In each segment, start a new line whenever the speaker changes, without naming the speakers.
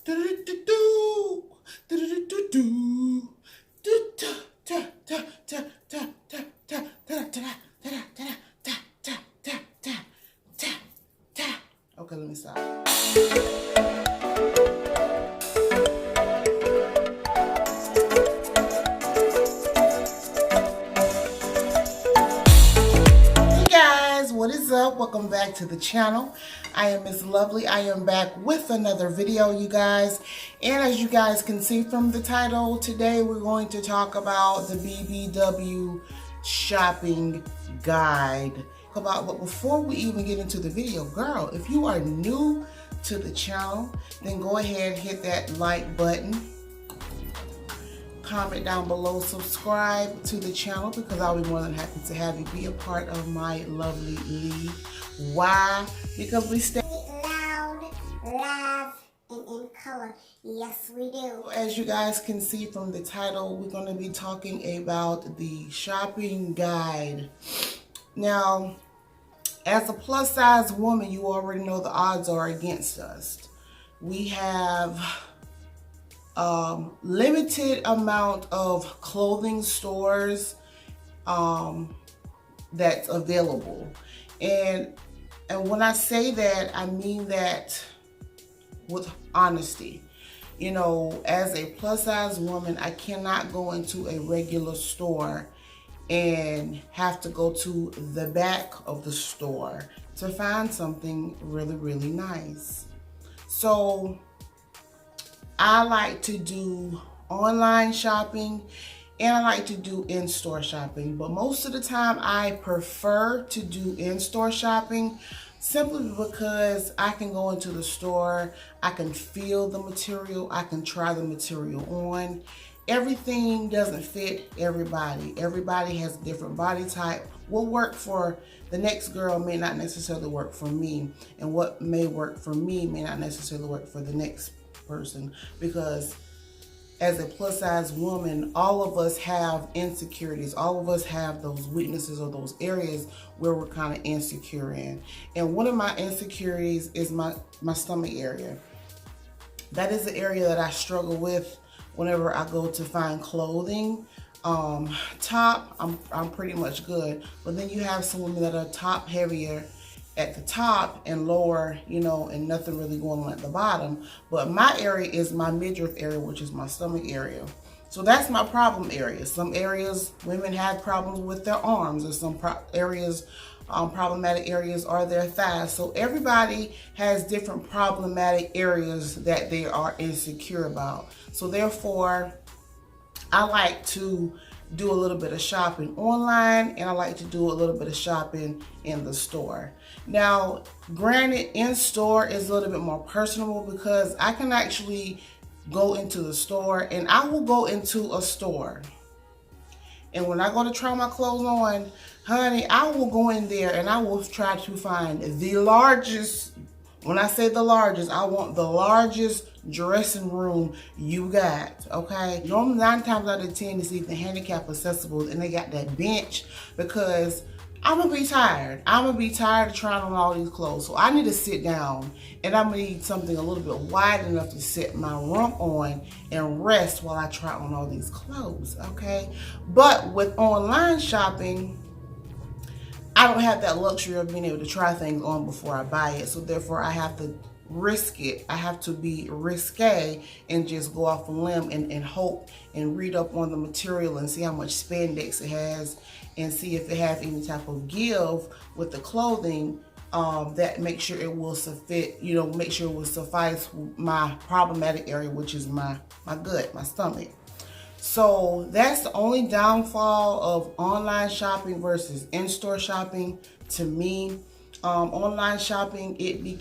Okay, let me stop. What is up? Welcome back to the channel. I am Miss Lovely. I am back with another video, you guys. And as you guys can see from the title, today we're going to talk about the BBW shopping guide. But before we even get into the video, girl, if you are new to the channel, then go ahead and hit that like button. Comment down below, subscribe to the channel because I'll be more than happy to have you be a part of my lovely league. Why? Because we stay
loud, loud, and in color. Yes, we do.
As you guys can see from the title, we're going to be talking about the shopping guide. Now, as a plus size woman, you already know the odds are against us. We have limited amount of clothing stores that's available, and when I say that, I mean that with honesty. You know, as a plus size woman, I cannot go into a regular store and have to go to the back of the store to find something really nice. So I like to do online shopping and I like to do in-store shopping, but most of the time I prefer to do in-store shopping simply because I can go into the store, I can feel the material, I can try the material on. Everything doesn't fit everybody. Everybody has a different body type. What work for the next girl may not necessarily work for me, and what may work for me may not necessarily work for the next person, because as a plus size woman, all of us have insecurities. All of us have those weaknesses or those areas where we're kind of insecure in. And one of my insecurities is my stomach area. That is the area that I struggle with whenever I go to find clothing. Top, I'm pretty much good, but then you have some women that are top heavier at the top and lower, you know, and nothing really going on at the bottom. But my area is my midriff area, which is my stomach area. So that's my problem area. Some areas women have problems with their arms, or some areas, problematic areas are their thighs. So everybody has different problematic areas that they are insecure about. So therefore, I like to do a little bit of shopping online, and I like to do a little bit of shopping in the store. Now, granted, in store is a little bit more personable because I can actually go into the store, and I will go into a store, and when I go to try my clothes on, honey, I will go in there and I will try to find the largest. When I say the largest, I want the largest dressing room you got, okay? Normally 9 times out of 10 it's even handicap accessible, and they got that bench, because I'm gonna be tired. I'm gonna be tired of trying on all these clothes. So I need to sit down, and I'm gonna need something a little bit wide enough to sit my rump on and rest while I try on all these clothes, okay? But with online shopping, I don't have that luxury of being able to try things on before I buy it. So therefore I have to risk it. I have to be risque and just go off a limb and hope and read up on the material and see how much spandex it has, and see if it has any type of give with the clothing that make sure it will fit, you know, make sure it will suffice my problematic area, which is my gut, my stomach. So that's the only downfall of online shopping versus in-store shopping to me. Online shopping, it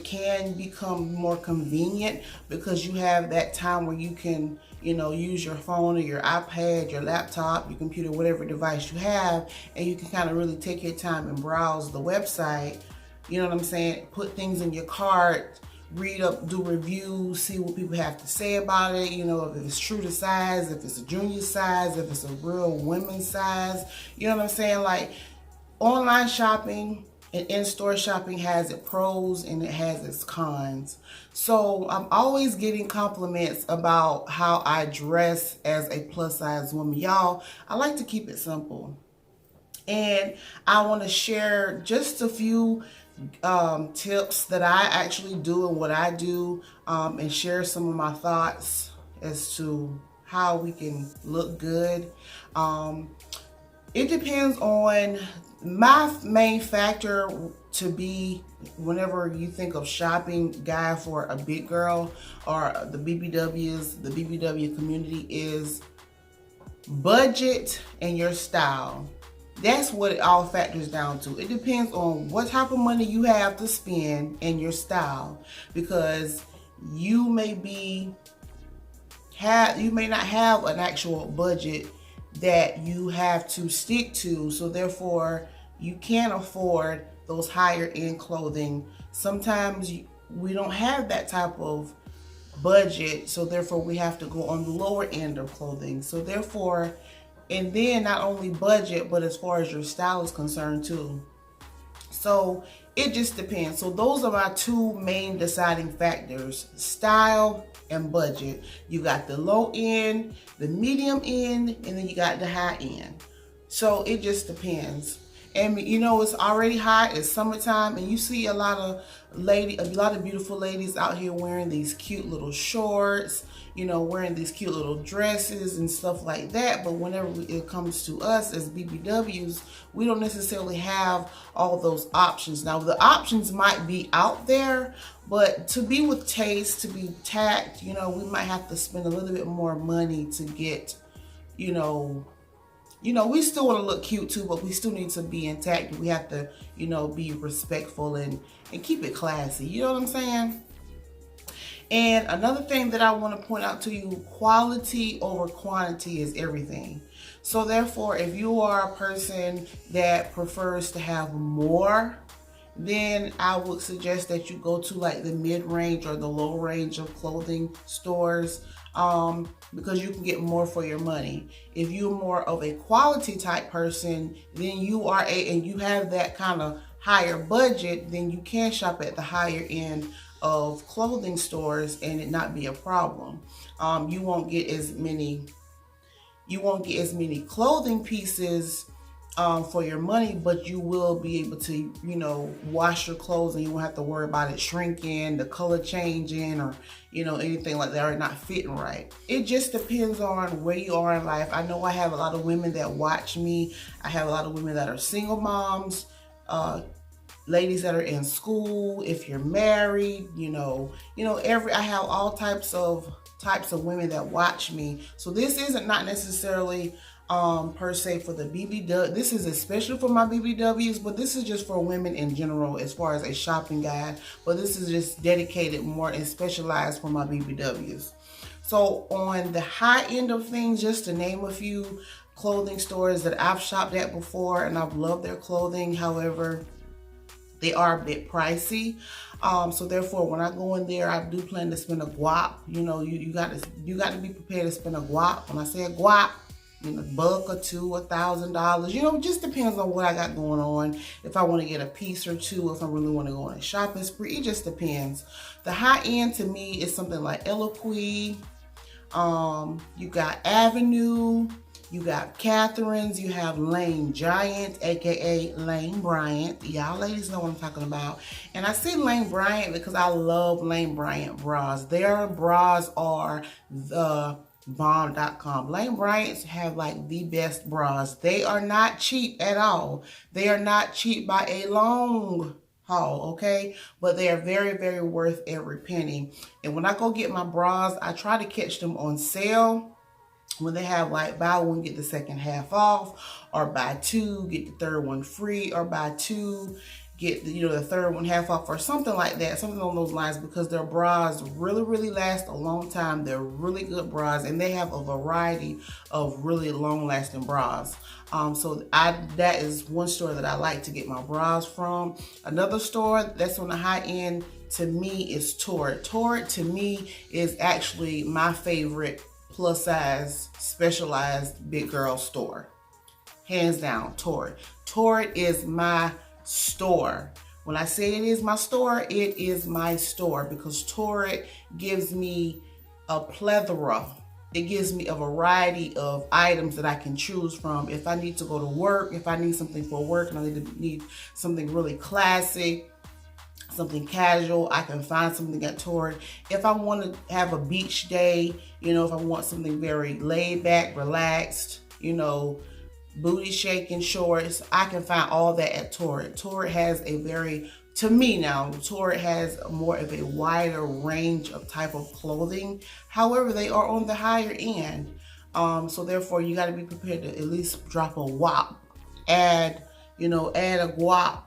can become more convenient because you have that time where you can, you know, use your phone or your iPad, your laptop, your computer, whatever device you have, and you can kind of really take your time and browse the website. You know what I'm saying? Put things in your cart, read up, do reviews, see what people have to say about it, you know, if it's true to size, if it's a junior size, if it's a real women's size, you know what I'm saying? Like, online shopping And in-store shopping has its pros and it has its cons. So I'm always getting compliments about how I dress as a plus size woman. Y'all, I like to keep it simple. And I want to share just a few tips that I actually do and what I do, and share some of my thoughts as to how we can look good. It depends on my main factor to be whenever you think of shopping guide for a big girl or the BBWs, the BBW community, is budget and your style. That's what it all factors down to. It depends on what type of money you have to spend and your style, because you may not have an actual budget that you have to stick to, so therefore you can't afford those higher end clothing. Sometimes we don't have that type of budget, so therefore we have to go on the lower end of clothing. So therefore, and then not only budget, but as far as your style is concerned too. So it just depends. So those are my two main deciding factors: style and budget. You got the low end, the medium end, and then you got the high end. So it just depends. And you know, it's already hot, it's summertime, and you see a lot of beautiful ladies out here wearing these cute little shorts, you know, wearing these cute little dresses and stuff like that. But whenever it comes to us as BBWs, we don't necessarily have all those options. Now, the options might be out there, but to be with taste, to be tact, you know, we might have to spend a little bit more money to get, you know, we still want to look cute too, but we still need to be intact. We have to, you know, be respectful and keep it classy. You know what I'm saying? And another thing that I want to point out to you, quality over quantity is everything. So therefore, if you are a person that prefers to have more, then I would suggest that you go to like the mid-range or the low range of clothing stores, because you can get more for your money. If you're more of a quality type person, then and you have that kind of higher budget, then you can shop at the higher end of clothing stores and it not be a problem. You won't get as many clothing pieces for your money, but you will be able to, you know, wash your clothes and you won't have to worry about it shrinking, the color changing, or, you know, anything like that, or not fitting right. It just depends on where you are in life. I know I have a lot of women that watch me. I have a lot of women that are single moms, ladies that are in school, if you're married, I have all types of women that watch me. So this isn't not necessarily per se for the BBW. This is especially for my BBWs, but this is just for women in general as far as a shopping guide. But this is just dedicated more and specialized for my BBWs. So on the high end of things, just to name a few clothing stores that I've shopped at before and I've loved their clothing. However, they are a bit pricey. So therefore, when I go in there, I do plan to spend a guap. You know, you got to be prepared to spend a guap. When I say a guap, you know, $1 or $2, $1,000. You know, it just depends on what I got going on. If I want to get a piece or two, if I really want to go on a shopping spree, it just depends. The high end to me is something like Eloquii. You got Avenue. You got Catherine's, you have Lane Giant, aka Lane Bryant. Y'all ladies know what I'm talking about. And I say Lane Bryant because I love Lane Bryant bras. Their bras are the bomb.com. Lane Bryant's have like the best bras. They are not cheap at all. They are not cheap by a long haul, okay? But they are very, very worth every penny. And when I go get my bras, I try to catch them on sale. When they have like buy one, get the second half off, or buy two, get the third one free, or buy two, get the third one half off, or something like that, something along those lines, because their bras really, really last a long time. They're really good bras, and they have a variety of really long-lasting bras. So that is one store that I like to get my bras from. Another store that's on the high end to me is Torrid. Torrid to me is actually my favorite plus size specialized big girl store. Hands down, Torrid. Torrid is my store. When I say it is my store, it is my store, because Torrid gives me a plethora. It gives me a variety of items that I can choose from. If I need to go to work, if I need something for work and I need something really classic, something casual, I can find something at Torrid. If I want to have a beach day, you know, if I want something very laid back, relaxed, you know, booty shaking shorts, I can find all that at Torrid. Torrid has a very, to me now, Torrid has more of a wider range of type of clothing. However, they are on the higher end. So therefore you got to be prepared to at least drop a whop. Add a guap.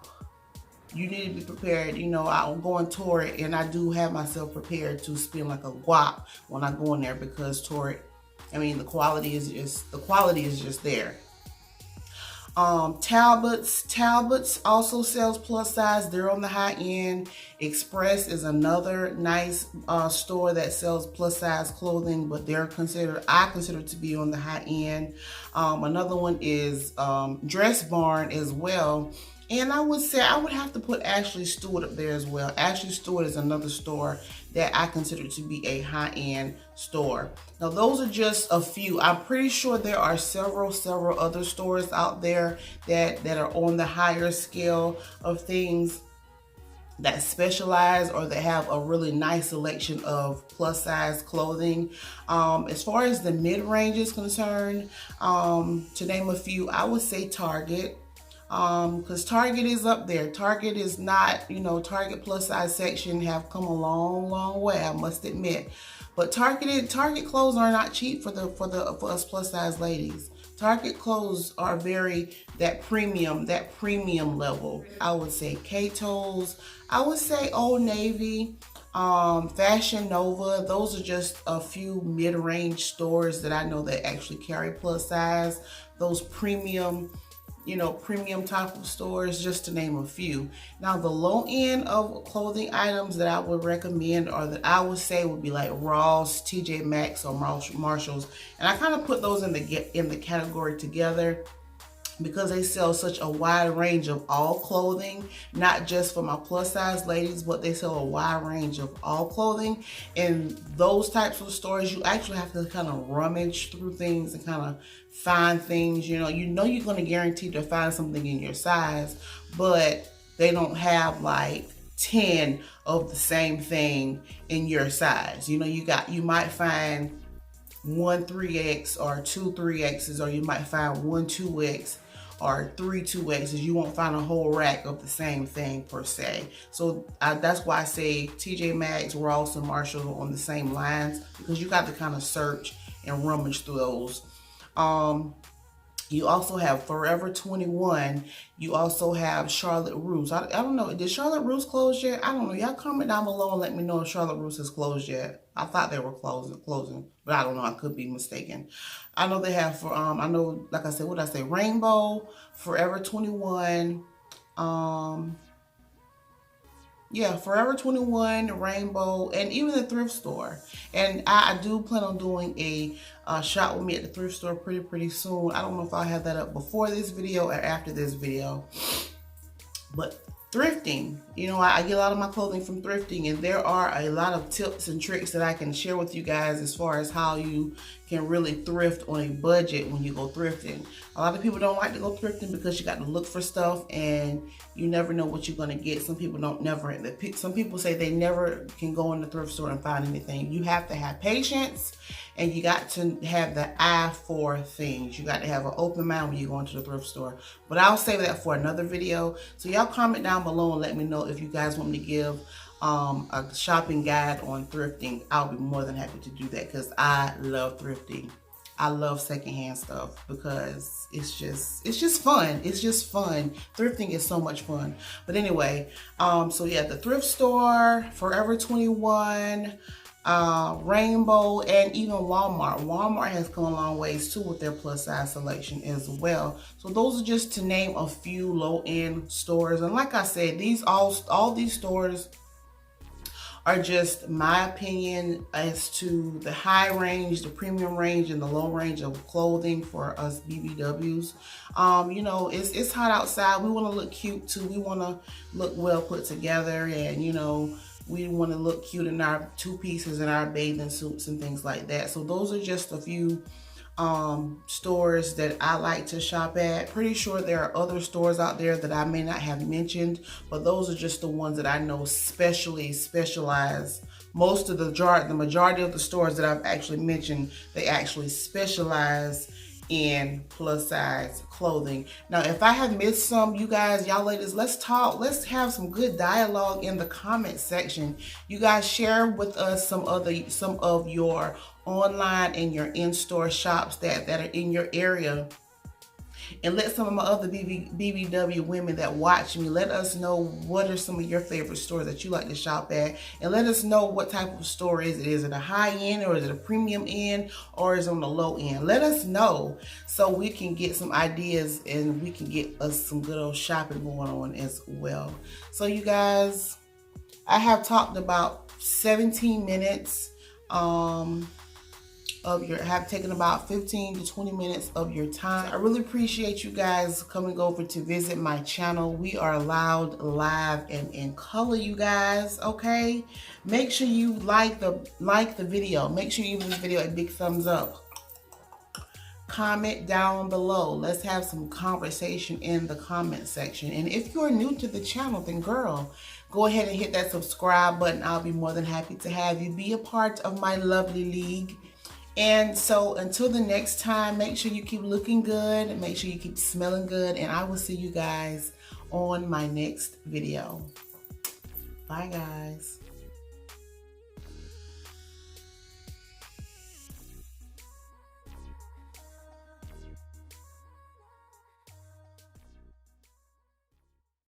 You need to be prepared. You know, I'm going Torrid, and I do have myself prepared to spend like a guap when I go in there, because Torrid, I mean, the quality is just there. Talbots also sells plus size. They're on the high end. Express is another nice store that sells plus size clothing, but I consider it to be on the high end. Another one is DressBarn as well. And I would say I would have to put Ashley Stewart up there as well. Ashley Stewart is another store that I consider to be a high-end store. Now, those are just a few. I'm pretty sure there are several other stores out there that are on the higher scale of things, that specialize or that have a really nice selection of plus size clothing. As far as the mid-range is concerned, to name a few, I would say Target. Because Target is up there. Target is not, Target plus size section have come a long way, I must admit. But Target clothes are not cheap for us plus size ladies. Target clothes are that premium level. I would say Cato's, I would say Old Navy, Fashion Nova. Those are just a few mid-range stores that I know that actually carry plus size. Those premium type of stores, just to name a few. Now, the low end of clothing items that I would recommend, or that I would say would be like Rousse, TJ Maxx, or Marshalls. And I kind of put those in the category together, because they sell such a wide range of all clothing, not just for my plus size ladies, but they sell a wide range of all clothing. And those types of stores, you actually have to kind of rummage through things and kind of find things. You're going to guarantee to find something in your size, but they don't have like 10 of the same thing in your size. You might find one 3X or two 3Xs, or you might find one 2X or three 2Xs. You won't find a whole rack of the same thing per se. So that's why I say TJ Maxx, Rousse, and Marshall are on the same lines, because you got to kind of search and rummage through those. You also have Forever 21. You also have Charlotte Rousse. I don't know. Did Charlotte Rousse close yet? I don't know. Y'all comment down below and let me know if Charlotte Rousse has closed yet. I thought they were closing, but I don't know. I could be mistaken. I know they have like I said, what did I say? Rainbow, Forever 21. Yeah, Forever 21, Rainbow, and even the Thrift Store. And I do plan on doing a shop with me at the Thrift Store pretty soon. I don't know if I'll have that up before this video or after this video. But thrifting, I get a lot of my clothing from thrifting, and there are a lot of tips and tricks that I can share with you guys as far as how you can really thrift on a budget when you go thrifting. A lot of people don't like to go thrifting because you got to look for stuff and you never know what you're going to get. Some people some people say they never can go in the thrift store and find anything. You have to have patience, and you got to have the eye for things. You got to have an open mind when you go into the thrift store. But I'll save that for another video. So y'all comment down below and let me know if you guys want me to give a shopping guide on thrifting. I'll be more than happy to do that, because I love thrifting. I love secondhand stuff because it's just fun. It's just fun. Thrifting is so much fun. But anyway, so yeah, the Thrift Store, Forever 21, Rainbow, and even Walmart. Walmart has come a long ways too with their plus size selection as well. So those are just to name a few low end stores. And like I said, all these stores are just my opinion as to the high range, the premium range, and the low range of clothing for us BBWs. You know, it's hot outside. We want to look cute too. We want to look well put together, and you know, we want to look cute in our two pieces and our bathing suits and things like that. So those are just a few stores that I like to shop at. Pretty sure there are other stores out there that I may not have mentioned, but those are just the ones that I know specialize. Most of the majority of the stores that I've actually mentioned, they actually specialize in plus size clothing. Now, if I have missed some, you guys, y'all ladies, let's talk. Let's have some good dialogue in the comment section. You guys share with us some of your online and your in-store shops that are in your area. And let some of my other BBW women that watch me, let us know what are some of your favorite stores that you like to shop at. And let us know what type of store is it. Is it a high end, or is it a premium end, or is it on the low end? Let us know so we can get some ideas and we can get us some good old shopping going on as well. So you guys, I have talked about 17 minutes. Have taken about 15 to 20 minutes of your time. I really appreciate you guys coming over to visit my channel. We are loud, live, and in color, you guys. Okay, make sure you like the video. Make sure you give this video a big thumbs up. Comment down below. Let's have some conversation in the comment section. And if you're new to the channel, then girl, go ahead and hit that subscribe button. I'll be more than happy to have you be a part of my lovely league. And so until the next time, make sure you keep looking good, make sure you keep smelling good, and I will see you guys on my next video. Bye guys.